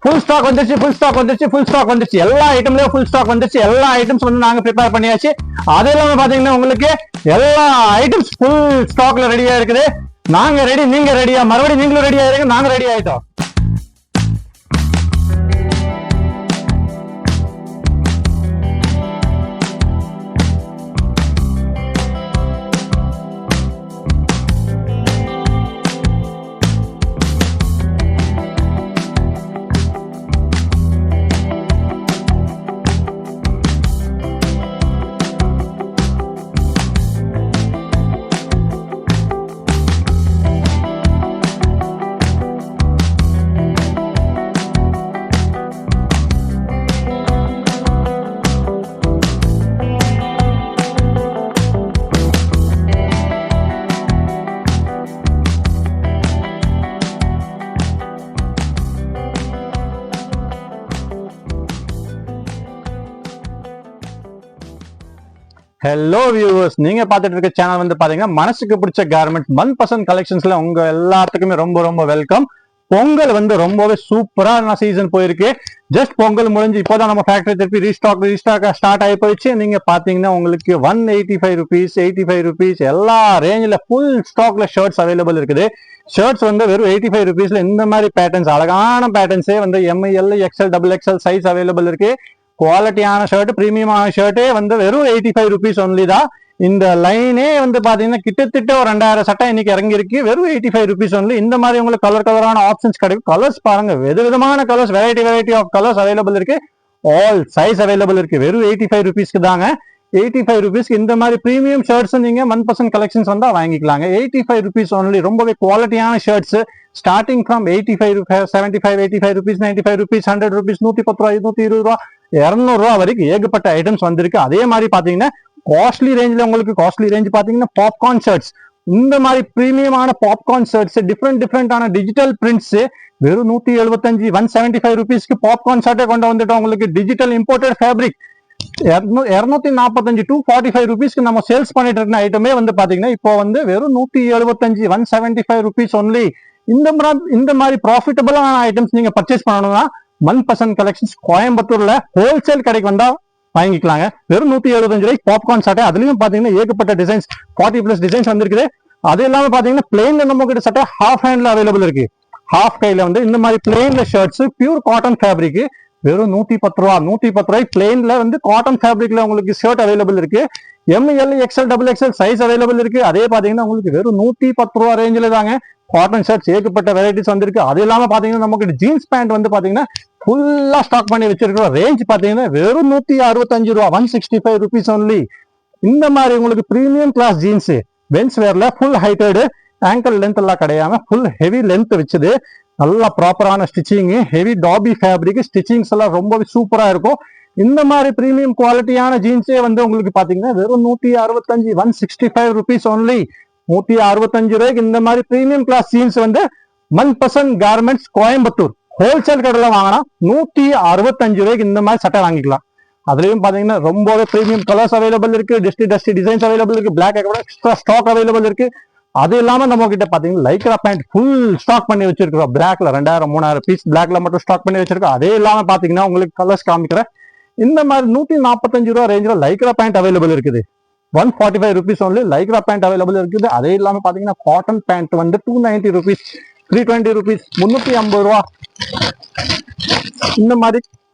Full stock வந்துருச்சு எல்லா ஐட்டம்லயும் full stock வந்துருச்சு. எல்லா ஐட்டம்ஸ் வந்து நாங்க ப்ரிப்பேர் பண்ணியாச்சு. அது இல்லாம பாத்தீங்கன்னா உங்களுக்கு எல்லா ஐட்டம்ஸ் ஃபுல் ஸ்டாக்ல ரெடியா இருக்குது. நாங்க ரெடி, நீங்க ரெடியா? மறுபடியும் நீங்களும் ரெடியா இருங்க, நாங்க ரெடி ஆயிட்டோம். ஹலோ வியூவர்ஸ், நீங்க பாத்துட்டு இருக்க சேனல் வந்து பாத்தீங்கன்னா மனசுக்கு பிடிச்ச கார்மெண்ட் 1% கலெக்ஷன்ஸ்ல உங்க எல்லாத்துக்குமே ரொம்ப ரொம்ப வெல்கம். பொங்கல் வந்து ரொம்பவே சூப்பரான சீசன் போயிருக்கு. ஜஸ்ட் பொங்கல் முடிஞ்சு இப்போதான் நம்ம ஃபேக்டரி திருப்பி ரீஸ்டாக் ஸ்டார்ட் ஆகி போயிடுச்சு. நீங்க பாத்தீங்கன்னா உங்களுக்கு 185 ருபீஸ், 85 ருபீஸ் எல்லா ரேஞ்சில ஃபுல் ஸ்டாக்ல ஷர்ட்ஸ் அவைலபிள் இருக்குது. ஷர்ட்ஸ் வந்து வெறும் 85 ருபீஸ்ல இந்த மாதிரி பேட்டர்ன்ஸ், அழகான பேட்டர்ன்ஸே வந்து ML, XL, XXL size available இருக்கு. குவாலிட்டியான ஷர்ட், பிரீமியமான ஷர்ட்டே வந்து வெறும் 85 ருபீஸ் ஒன்லி தான். இந்த லைனே வந்து பாத்தீங்கன்னா கிட்டத்தட்ட ஒரு 2000 சட்டை இன்னைக்கு இறங்கி இருக்கு. வெறும் 85 ருபீஸ் ஒன்லி. இந்த மாதிரி உங்களுக்கு கலரான ஆப்ஷன்ஸ் கிடைக்கும். கலர்ஸ் பாருங்க, விதவிதமான colours, variety of colours available இருக்கு. ஆல் சைஸ் அவைலபிள் இருக்கு. வெறும் 85 ருபீஸ்க்கு தாங்க. 85 ருபீஸ்க்கு இந்த மாதிரி பிரீமியம் ஷர்ட்ஸ் நீங்க 1% கலெக்ஷன்ஸ் வந்தா வாங்கிக்கலாங்க. 85 ருபீஸ் ஒன்லி. ரொம்பவே குவாலிட்டியான shirts starting from 85, 75, 85 rupees, 95 rupees, 100 rupees, 110 ரூபாய், 120 ரூபா, 200 ரூபா வரைக்கும் ஏகப்பட்ட ஐட்டம்ஸ் வந்திருக்கு. அதே மாதிரி பாத்தீங்கன்னா காஸ்ட்லி ரேஞ்சில் உங்களுக்கு காஸ்ட்லி ரேஞ்ச் பாத்தீங்கன்னா பாப்கார்ன் ஷர்ட்ஸ். இந்த மாதிரி பிரீமியமான பாப்கார்ன் ஷர்ட்ஸ், டிஃப்ரெண்டான டிஜிட்டல் பிரிண்ட்ஸ் வெறும் 175, 175 ருபீஸ்க்கு பாப்கார்ன் ஷர்ட்டை கொண்டு வந்துட்டோம். உங்களுக்கு டிஜிட்டல் இம்போர்ட்டட் ஃபேப்ரிக் 245, 245 ருபீஸ்க்கு நம்ம சேல்ஸ் பண்ணிட்டு இருக்க ஐட்டமே வந்து பாத்தீங்கன்னா இப்போ வந்து வெறும் 175, 175 ருபீஸ் ஒன்லி. இந்த மாதிரி ப்ராஃபிட்டபிளான ஐட்டம்ஸ் நீங்க பர்ச்சேஸ் பண்ணணும்னா 1% கலெக்ஷன்ஸ் கோயம்புத்தூர்ல ஹோல்சேல் கடைக்கு வந்தா வாங்கிக்கலாங்க. வெறும் 175 ரூபாய்க்கு பாப்கார்ன் சட்டை. அதுலயும் பாத்தீங்கன்னா ஏகப்பட்ட டிசைன்ஸ், 40+ டிசைன்ஸ் வந்திருக்குது. அது இல்லாம பாத்தீங்கன்னா பிளெயின்ல நம்ம கிட்ட சட்டை ஹாஃப் ஹேண்ட்ல அவைலபிள் இருக்கு. ஹாஃப் கைல வந்து இந்த மாதிரி பிளெயின்ல ஷர்ட்ஸ், பியூர் காட்டன் ஃபேப்ரிக் வெறும் 110 ரூபா. 110 ரூபாய் பிளெயின்ல வந்து காட்டன் ஃபேப்ரிக்ல உங்களுக்கு ஷர்ட் அவைலபிள் இருக்கு. ML, XL, XXL size available இருக்கு. அதே பாத்தீங்கன்னா உங்களுக்கு வெறும் 110 ரூபா ரேஞ்சில தாங்க காட்டன் ஷர்ட்ஸ் ஏகப்பட்ட வெரைட்டிஸ் வந்திருக்கு. அது இல்லாம பாத்தீங்கன்னா நமக்கு ஜீன்ஸ் பேண்ட் வந்து பாத்தீங்கன்னா ஃபுல்லா ஸ்டாக் பண்ணி வச்சிருக்கிற ரேஞ்ச் பாத்தீங்கன்னா வெறும் 165 ரூபா, 165 ருபீஸ் ஒன்லி. இந்த மாதிரி உங்களுக்கு பிரீமியம் கிளாஸ் ஜீன்ஸ் பென்ஸ் வேர்ல ஃபுல் ஹைட்டட், ஆங்கிள் லென்த் எல்லாம் கிடையாம ஃபுல் ஹெவி லென்த் வச்சது, நல்லா ப்ராப்பரான stitching, heavy dobby fabric, stitchings எல்லாம் ரொம்ப சூப்பரா இருக்கும். இந்த மாதிரி பிரீமியம் குவாலிட்டியான ஜீன்ஸே வந்து உங்களுக்கு பாத்தீங்கன்னா வெறும் 165, 165 ருபீஸ் ஒன்லி. 165 ரூபாய்க்கு இந்த மாதிரி பிரீமியம் கிளாஸ் ஜீன்ஸ் வந்து 1% கார்மெண்ட்ஸ் கோயம்புத்தூர் ஹோல்சேல் கடையில வாங்கினா 165 ரூபாய்க்கு இந்த மாதிரி சட்டை வாங்கிக்கலாம். அதுலயும் பாத்தீங்கன்னா ரொம்பவே பிரீமியம் கலர்ஸ் அவைலபிள் இருக்கு. டஸ்டி டிசைன்ஸ் அவைலபிள் இருக்கு. பிளாக் எக்ஸ்ட்ரா ஸ்டாக் அவைலபிள் இருக்கு. அது இல்லாம நம்ம கிட்ட பாத்தீங்கன்னா லைக்ரா பேண்ட் ஃபுல் ஸ்டாக் பண்ணி வச்சிருக்கோம். பிளாக்ல 2000, 3000 பீஸ் பிளாக்ல மட்டும் ஸ்டாக் பண்ணி வச்சிருக்கோம். அதே இல்லாம பாத்தீங்கன்னா உங்களுக்கு கலர்ஸ் காமிக்கிறேன். இந்த மாதிரி 145 ரூபா ரேஞ்சில் லைக்ரா பேண்ட் அவைலபிள் இருக்குது. 145 rupees only Lycra pant available இருக்குது. அதே இல்லாம பாத்தீங்கன்னா காட்டன் பேண்ட் வந்து 290 ருபீஸ், 320 ருபீஸ், 350 ரூபா. இந்த மாதிரி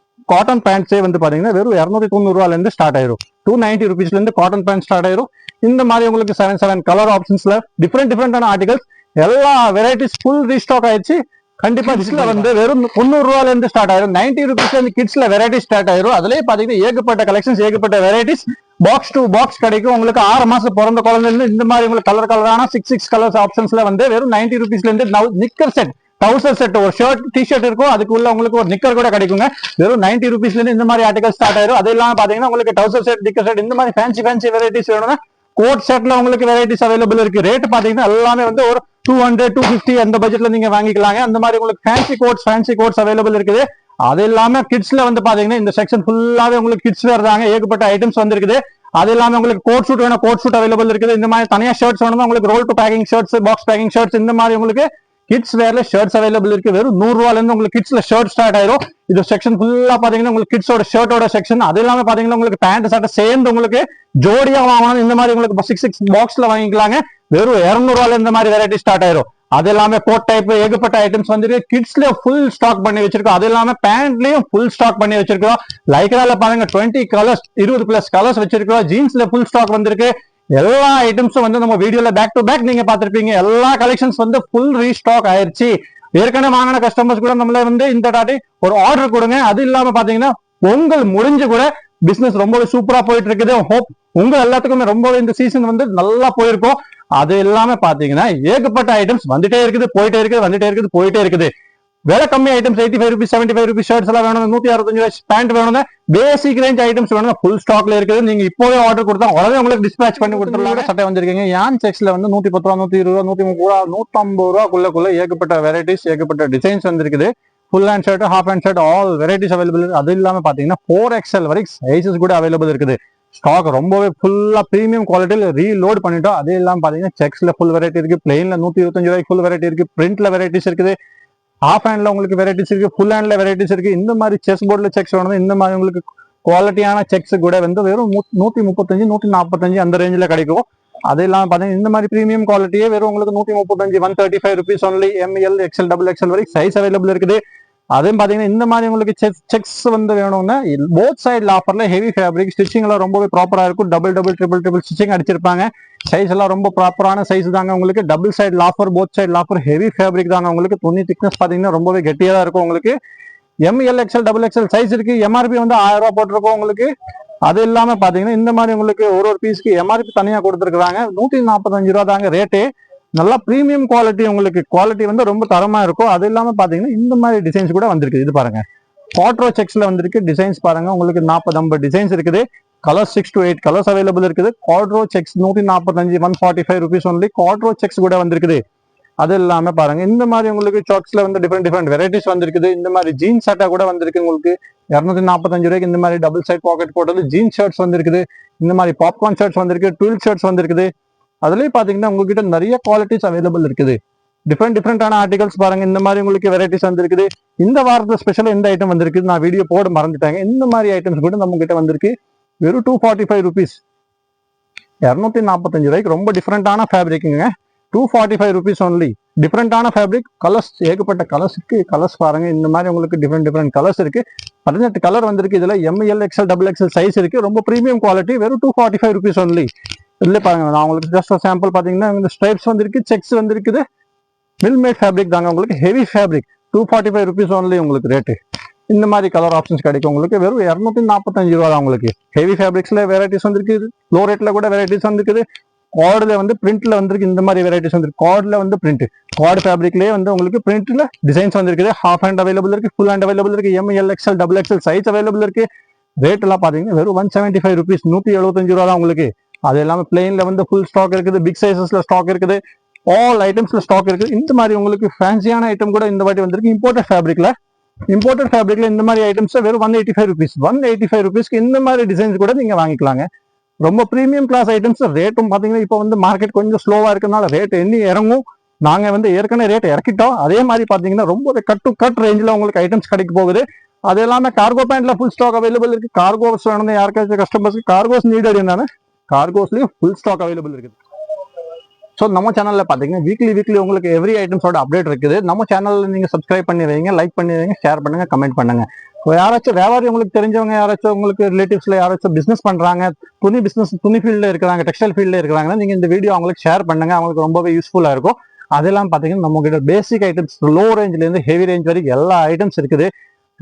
காட்டன் பேண்ட்ஸே வந்து பாத்தீங்கன்னா வெறும் 290 ரூபாயில இருந்து ஸ்டார்ட் ஆயிரும். 290 ருபீஸ்ல இருந்து காட்டன் பேண்ட் ஸ்டார்ட் ஆயிரும். இந்த மாதிரி உங்களுக்கு 7 கலர் ஆப்ஷன்ஸ்ல டிஃப்ரெண்டான ஆர்டிகல்ஸ், எல்லா வெரைட்டிஸ் ஃபுல் ரீஸ்டாக் ஆயிடுச்சு. கண்டிப்பா கிட்ஸ்ல வந்து வெறும் 90 ரூபாயில இருந்து ஸ்டார்ட் ஆயிரும். 90 ருபீஸ்ல இருந்து கிட்ஸ்ல வெரைட்டி ஸ்டார்ட் ஆயிரும். அதுலயே பாத்தீங்கன்னா ஏகப்பட்ட கலெக்ஷன்ஸ், ஏகப்பட்ட வெரைட்டிஸ், பாக்ஸ் டு பாக்ஸ் கிடைக்கும். உங்களுக்கு 6 மாசம் பிறந்த குழந்தைல இந்த மாதிரி உங்களுக்கு கலரான 6 கலர்ஸ் ஆப்ஷன்ஸ்ல வந்து வெறும் 90 ருபீஸ்ல இருந்து நிக்கர் செட், டவுசர் செட், ஒரு ஷர்ட் டிஷர்ட் இருக்கும், அதுக்கு உள்ள உங்களுக்கு ஒரு நிக்கர் கூட கிடைக்குங்க. வெறும் 90 ருபீஸ்ல இருந்து இந்த மாதிரி ஆர்டிகல் ஸ்டார்ட் ஆயிரும். அது இல்லாம பாத்தீங்கன்னா உங்களுக்கு டவுசர் செட், நிக்கர் செட், இந்த மாதிரி ஃபேன்சி வெரைட்டிஸ் வேணும்னா கோட் செட்ல உங்களுக்கு வெரைட்டிஸ் அவைலபிள் இருக்கு. ரேட் பாத்தீங்கன்னா எல்லாமே வந்து ஒரு 200, 250 அந்த பட்ஜெட்ல நீங்க வாங்கிக்கலாங்க. அந்த மாதிரி உங்களுக்கு ஃபேன்சி கோட்ஸ் அவைலபிள் இருக்குது. அது இல்லாம கிட்ஸ்ல வந்து பாத்தீங்கன்னா இந்த செக்ஷன் ஃபுல்லாவே உங்களுக்கு கிட்ஸ் வேர் தாங்க. ஏகப்பட்ட ஐட்டம்ஸ் வந்திருக்குது. அது இல்லாம உங்களுக்கு கோட் ஷூட் வேணும், கோட் ஷூட் அவைலபிள் இருக்குது. இந்த மாதிரி தனியா ஷர்ட்ஸ் வேணும்னா உங்களுக்கு roll to packing shirts, box packing shirts, இந்த மாதிரி உங்களுக்கு கிட்ஸ் வேர்ல ஷர்ட்ஸ் அவைலபிள் இருக்கு. வெறும் 100 ரூபாயில இருந்து உங்களுக்கு கிட்ஸ்ல ஷர்ட் ஸ்டார்ட் ஆயிரும். இது செக்ஷன் ஃபுல்லா பாத்தீங்கன்னா உங்களுக்கு கிட்ஸோட ஷர்ட்டோட செக்ஷன். அது இல்லாம பாத்தீங்கன்னா உங்களுக்கு பேண்ட் சட்டை சேர்ந்து உங்களுக்கு ஜோடியா வாங்கணும். இந்த மாதிரி உங்களுக்கு 6 பாக்ஸ்ல வாங்கிக்கலாங்க. வெறும் 200 ரூபாயில இந்த மாதிரி வெரைட்டி ஸ்டார்ட் ஆயிரும். அது எல்லாமே கோட் டைப் ஏகப்பட்ட ஐட்டம்ஸ் வந்துருக்கு. கிட்ஸ்ல ஃபுல் ஸ்டாக் பண்ணி வச்சிருக்கோம். அது இல்லாம பேண்ட்லயும் ஃபுல் ஸ்டாக் பண்ணி வச்சிருக்கோம். லைக்ரால பாருங்க 20 கலர்ஸ் 20+ கலர்ஸ் வச்சிருக்கோம். ஜீன்ஸ்ல ஃபுல் ஸ்டாக் வந்திருக்கு. எல்லா ஐட்டம்ஸும் வந்து நம்ம வீடியோல பேக் டு பேக் நீங்க பாத்திருப்பீங்க. எல்லா கலெக்ஷன்ஸ் வந்து ஃபுல் ரீஸ்டாக் ஆயிருச்சு. ஏற்கனவே வாங்கின கஸ்டமர்ஸ் கூட நம்மள வந்து இந்த டாட்டி ஒரு ஆர்டர் கொடுங்க. அது இல்லாம பாத்தீங்கன்னா பொங்கல் முடிஞ்சு கூட பிசினஸ் ரொம்பவே சூப்பரா போயிட்டு இருக்குது. ஹோப் உங்க எல்லாத்துக்குமே ரொம்பவே இந்த சீசன் வந்து நல்லா போயிருக்கும். அது எல்லாமே பாத்தீங்கன்னா ஏகப்பட்ட ஐட்டம்ஸ் வந்துட்டே இருக்குது, போயிட்டே இருக்குது, வந்துட்டே இருக்குது, போயிட்டே இருக்குது. விலை கம்மி ஐட்டம்ஸ் 85 rupees 75 rupees ஷர்ட்ஸ் எல்லாம் வேணும். 165 ரூபாய் பேண்ட் வேணும். பேசிக் ரேஞ்ச் ஐட்டம்ஸ் வேணும். ஃபுல் ஸ்டாக்ல இருக்குது. நீங்க இப்போவே ஆர்டர் கொடுத்தா உடனே உங்களுக்கு டிஸ்பேச் பண்ணி கொடுத்துருவாங்க. சட்டை வந்திருக்கீங்க யான் செக்ஸ்ல வந்து 110 ரூபா 120 ரூபா 130 ரூபா 150 ரூபாக்குள்ள ஏகப்பட்ட வெரைட்டிஸ் ஏகப்பட்ட டிசைன்ஸ் வந்திருக்குது. Full hand shirt half hand shirt all varieties available. அது இல்லாம பாத்தீங்கன்னா 4XL வரைக்கும் சைசஸ் கூட அவைலபிள் இருக்குது. ஸ்டாக் ரொம்பவே ஃபுல்லா பிரீமியம் குவாலிட்டியில ரீலோட் பண்ணிட்டோம். அதே இல்லாம பாத்தீங்கன்னா செக்ஸ்ல ஃபுல் வெரைட்டி இருக்கு. பிளெயின்ல 125 ரூபாய்க்கு ஃபுல் வெரைட்டி இருக்கு. பிரிண்ட்ல வெரைட்டிஸ் இருக்குது. ஹாஃப் ஹேண்ட்ல உங்களுக்கு வெரைட்டிஸ் இருக்கு. ஃபுல் ஹேண்ட்ல வெரைட்டிஸ் இருக்கு. இந்த மாதிரி செஸ் போர்ட்ல செக்ஸ் வேணும். இந்த மாதிரி உங்களுக்கு குவாலிட்டியான செக்ஸ் கூட வந்து வெறும் 135 145 அந்த ரேஞ்சில கிடைக்கும். அது இல்லாம பாத்தீங்கன்னா இந்த மாதிரி பிரீமியம் குவாலிட்டியே வெறும் உங்களுக்கு 135 135 rupees only. ML XL XXL வரைக்கும் சைஸ் அவைலபிள் இருக்குது. அதுவும் பாத்தீங்கன்னா இந்த மாதிரி உங்களுக்கு செக்ஸ் வந்து வேணும்னா போத் சைட்ல ஆஃபர்ல ஹெவி ஃபேப்ரிக் ஸ்டிச்சிங் எல்லாம் ரொம்பவே ப்ராப்பரா இருக்கும். டபுள் ட்ரிபிள் ஸ்டிச்சிங் அடிச்சிருப்பாங்க. சைஸ் எல்லாம் ரொம்ப ப்ராப்பரான சைஸ் தாங்க உங்களுக்கு. Double side offer both side offer heavy fabric தாங்க உங்களுக்கு. துணி திக்னஸ் பாத்தீங்கன்னா ரொம்பவே கெட்டியா தான் இருக்கும் உங்களுக்கு. ML XL XXL சைஸ் இருக்கு. MRP வந்து 1000 ரூபாய் போட்டிருக்கோம் உங்களுக்கு. அது இல்லாம பாத்தீங்கன்னா இந்த மாதிரி உங்களுக்கு ஒரு பீஸ்க்கு MRP தனியா கொடுத்துருக்காங்க. 145 ரூபா தாங்க ரேட்டு. நல்லா பிரீமியம் குவாலிட்டி உங்களுக்கு குவாலிட்டி வந்து ரொம்ப தரமா இருக்கும். அது இல்லாம பாத்தீங்கன்னா இந்த மாதிரி டிசைன்ஸ் கூட வந்திருக்கு. இது பாருங்க குவாட்ரோ செக்ஸ்ல வந்திருக்கு. டிசைன்ஸ் பாருங்க உங்களுக்கு 40-50 டிசைன்ஸ் இருக்குது. கலர்ஸ் 6 to 8 கலர்ஸ் அவைலபிள் இருக்குது. Quattro sex 145 145 rupees only. Quattro sex கூட வந்திருக்குது. அது இல்லாம பாருங்க இந்த மாதிரி உங்களுக்கு சாக்ஸ்ல வந்து டிஃப்ரெண்ட் வெரைட்டிஸ் வந்திருக்குது. இந்த மாதிரி ஜீன்ஸ் சட்டை கூட வந்திருக்கு உங்களுக்கு 245 ரூபாய்க்கு. இந்த மாதிரி டபுள் சைட் பாக்கெட் போட்டது ஜீன்ஸ் ஷர்ட்ஸ் வந்திருக்குது. இந்த மாதிரி பாப்கார்ன் ஷர்ட்ஸ் வந்திருக்கு. ட்வில் ஷர்ட்ஸ் வந்திருக்குது. அதுலயும் பாத்தீங்கன்னா உங்ககிட்ட நிறைய குவாலிட்டிஸ் அவைலபிள் இருக்குது. டிஃப்ரெண்டான ஆர்டிகல்ஸ் பாருங்க. இந்த மாதிரி உங்களுக்கு வெரைட்டிஸ் வந்திருக்குது. இந்த வாரத்துல ஸ்பெஷலா எந்த ஐட்டம் வந்திருக்கு நான் வீடியோ போட மறந்துட்டாங்க. இந்த மாதிரி ஐட்டம்ஸ் கூட நம்ம கிட்ட வந்திருக்கு. வெறும் 245 rupees 245 ரூபாய்க்கு. ரொம்ப டிஃப்ரெண்டான ஃபேப்ரிக்குங்க. 245 rupees ஒன்லி. டிஃப்ரெண்டான ஃபேப்ரிக். கலர்ஸ் ஏகப்பட்ட கலர்ஸ் இருக்கு. கலர்ஸ் பாருங்க இந்த மாதிரி உங்களுக்கு டிஃப்ரெண்ட் கலர்ஸ் இருக்கு. 18 கலர் வந்திருக்கு. இதுல ML XL XXL சைஸ் இருக்கு. ரொம்ப பிரீமியம் குவாலிட்டி. வெறும் 245 rupees ஒன்லி. இதுல பாருங்க நான் உங்களுக்கு ஜஸ்ட் சாம்பிள் பாத்தீங்கன்னா இந்த ஸ்ட்ரைப்ஸ் வந்திருக்கு. செக்ஸ் வந்திருக்குது. மில்மேட் ஃபேப்ரிக் தாங்க உங்களுக்கு. Heavy fabric. 245 rupees ஒன்லி உங்களுக்கு ரேட்டு. இந்த மாதிரி கலர் ஆப்ஷன்ஸ் கிடைக்கும் உங்களுக்கு. வெறும் 245 ரூபா தான் உங்களுக்கு. ஹெவி ஃபேப்ரிக்ஸ்ல வெரைட்டிஸ் வந்திருக்கு. லோ ரேட்ல கூட வெரைட்டிஸ் வந்திருக்குது. கார்டுல வந்து பிரிண்ட்ல வந்திருக்கு. இந்த மாதிரி வெரைட்டிஸ் வந்திருக்கு. கார்டுல வந்து பிரிண்ட் கார்டு ஃபேப்ரிக்லயே வந்து உங்களுக்கு பிரிண்ட்ல டிசைன்ஸ் வந்திருக்குது. ஹாஃப் ஹேண்ட் அவைலபிள் இருக்கு. ஃபுல் ஹேண்ட் அவைலபிள் இருக்கு. ML XL XXL size available இருக்கு. ரேட் எல்லாம் பாத்தீங்கன்னா வெறும் 175 rupees 175 ரூபா தான் உங்களுக்கு. அது இல்லாம பிளெயின்ல வந்து ஃபுல் ஸ்டாக் இருக்குது. பிக் சைசஸ்ல ஸ்டாக் இருக்குது. ஆல் ஐட்டம்ஸ்ல ஸ்டாக் இருக்குது. இந்த மாதிரி உங்களுக்கு ஃபேன்சியான ஐட்டம் கூட இந்த வாட்டி வந்திருக்கு. இம்போர்ட்டட் ஃபேப்ரிக்ல இந்த மாதிரி ஐட்டம்ஸ் வெறும் 185 rupees 185 rupeesக்கு இந்த மாதிரி டிசைன்ஸ் கூட நீங்க வாங்கிக்கலாங்க. ரொம்ப பிரீமியம் கிளாஸ் ஐட்டம்ஸ். ரேட்டும் பாத்தீங்கன்னா இப்போ வந்து மார்க்கெட் கொஞ்சம் ஸ்லோவா இருக்கனால ரேட் எண்ணி இறங்கும். நாங்க வந்து ஏற்கனவே ரேட் இறக்கிட்டோம். அதே மாதிரி பாத்தீங்கன்னா ரொம்ப கட் ரேஞ்சில் உங்களுக்கு ஐட்டம்ஸ் கிடைக்க போகுது. அது இல்லாம கார்கோ பேண்ட்ல ஃபுல் ஸ்டாக் அவைலபிள் இருக்கு. கார்கோஸ் வேணும் யாருக்காச்சும் கஸ்டமர்ஸ்க்கு கார்கோஸ் நீடட் என்னன்னா கார்கோஸ்லயும் ஃபுல் ஸ்டாக் அவைலபிள் இருக்குது. ஸோ நம்ம சேனல்ல பாத்தீங்கன்னா வீக்லி உங்களுக்கு எவ்ரி ஐட்டம்ஸோட அப்டேட் இருக்குது. நம்ம சேனல்ல நீங்க சப்ஸ்கிரைப் பண்ணி வைங்க, லைக் பண்ணி வைங்க, ஷேர் பண்ணுங்க, கமெண்ட் பண்ணுங்க. யாராச்சும் வியாபாரி உங்களுக்கு தெரிஞ்சவங்க யாராச்சும் உங்களுக்கு ரிலேட்டிவ்ஸ்ல யாராச்சும் பிசினஸ் பண்றாங்க, துணி ஃபீல்ட்ல இருக்கிறாங்க, டெக்ஸ்டைல் ஃபீல்ட்ல இருக்கிறாங்கன்னா நீங்க இந்த வீடியோ அவங்களுக்கு ஷேர் பண்ணுங்க. அவங்களுக்கு ரொம்பவே யூஸ்ஃபுல்லா இருக்கும். அதெல்லாம் பாத்தீங்கன்னா நம்ம கிட்ட பேசிக் ஐட்டம்ஸ் லோ ரேஞ்ச்ல இருந்து ஹெவி ரேஞ்ச் வரைக்கும் எல்லா ஐட்டம்ஸ் இருக்குது.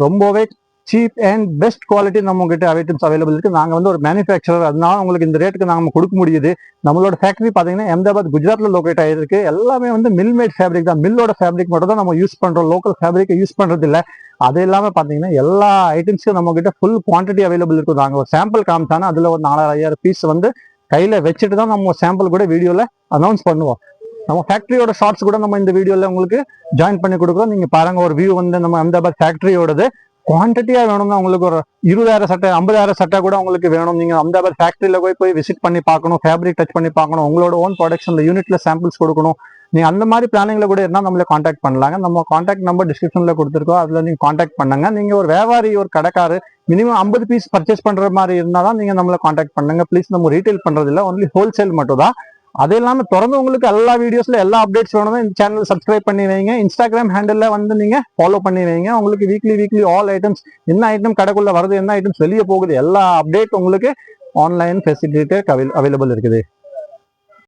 ரொம்பவே சீப் அண்ட் பெஸ்ட் குவாலிட்டி நம்ம கிட்ட ஐட்டம்ஸ் அவைலபிள் இருக்கு. நாங்க வந்து ஒரு மேனுஃபேக்சரர், அதனால உங்களுக்கு இந்த ரேட்டுக்கு நாம கொடுக்க முடியுது. நம்மளோட ஃபேக்டரி பாத்தீங்கன்னா அஹமதாபாத் குஜராத்ல லொகேட் ஆயிருக்கு. எல்லாமே வந்து மில் மேட் ஃபேப்ரிக் தான். மில்லோட ஃபேப்ரிக் மட்டும் தான் நம்ம யூஸ் பண்றோம். லோக்கல் ஃபேப்ரிக் யூஸ் பண்றது இல்ல. அது இல்லாம பாத்தீங்கன்னா எல்லா ஐட்டம்ஸும் நம்ம கிட்ட ஃபுல் குவான்டிட்டி அவைலபிள் இருக்கும். நாங்க ஒரு சாம்பிள் காமிச்சானா அதுல ஒரு 4000-5000 பீஸ் வந்து கையில வச்சுட்டு தான் நம்ம சாம்பிள் கூட வீடியோல அனௌன்ஸ் பண்ணுவோம். நம்ம ஃபேக்டரியோட ஷார்ட்ஸ் கூட நம்ம இந்த வீடியோல உங்களுக்கு ஜாயின் பண்ணி கொடுக்குறோம். நீங்க பாருங்க ஒரு வியூ வந்து நம்ம அஹமதாபாத் ஃபேக்டரியோடது. குவான்டிட்டியா வேணும்னா உங்களுக்கு ஒரு 20,000 சட்டை 50,000 சட்டை கூட உங்களுக்கு வேணும். நீங்க அஹமதாபாத் ஃபேக்டரியில போய் விசிட் பண்ணி பார்க்கணும், ஃபேப்ரிக் டச் பண்ணி பார்க்கணும், உங்களோட ஓன் ப்ரொடக்ஷன்ல யூனிட்ல சாம்பிள்ஸ் கொடுக்கணும். நீங்க அந்த மாதிரி பிளானிங்ல கூட இருந்தால் நம்மளை காண்டாக்ட் பண்ணலாங்க. நம்ம காண்டாக்ட் நம்பர் டிஸ்கிரிப்ஷன்ல கொடுத்துருக்கோம், அதுல நீங்க காண்டாக்ட் பண்ணுங்க. நீங்க ஒரு வியாபாரி, ஒரு கடைக்காரு, மினிமம் 50 பீஸ் பர்ச்சேஸ் பண்ற மாதிரி இருந்தாதான் நீங்க நம்மளை காண்டாக்ட் பண்ணுங்க. ப்ளீஸ், நம்ம ரீட்டைல் பண்றது இல்லை, ஒன்லி ஹோல்சேல் மட்டும் தான். அது இல்லாம தொடர்ந்து உங்களுக்கு எல்லா வீடியோஸ்ல எல்லா அப்டேட்ஸ் வேணும்னா இந்த சேனல் சப்ஸ்கிரைப் பண்ணி வைங்க. இன்ஸ்டாகிராம் ஹேண்டில் வந்து நீங்க ஃபாலோ பண்ணி வைங்க. உங்களுக்கு வீக்லி ஆல் ஐட்டம்ஸ், என்ன ஐட்டம் கடைக்குள்ள வருது, என்ன ஐட்டம்ஸ் வெளியே போகுது, எல்லா அப்டேட் உங்களுக்கு ஆன்லைன் ஃபெசிலிட்டி அவைலபிள் இருக்குது.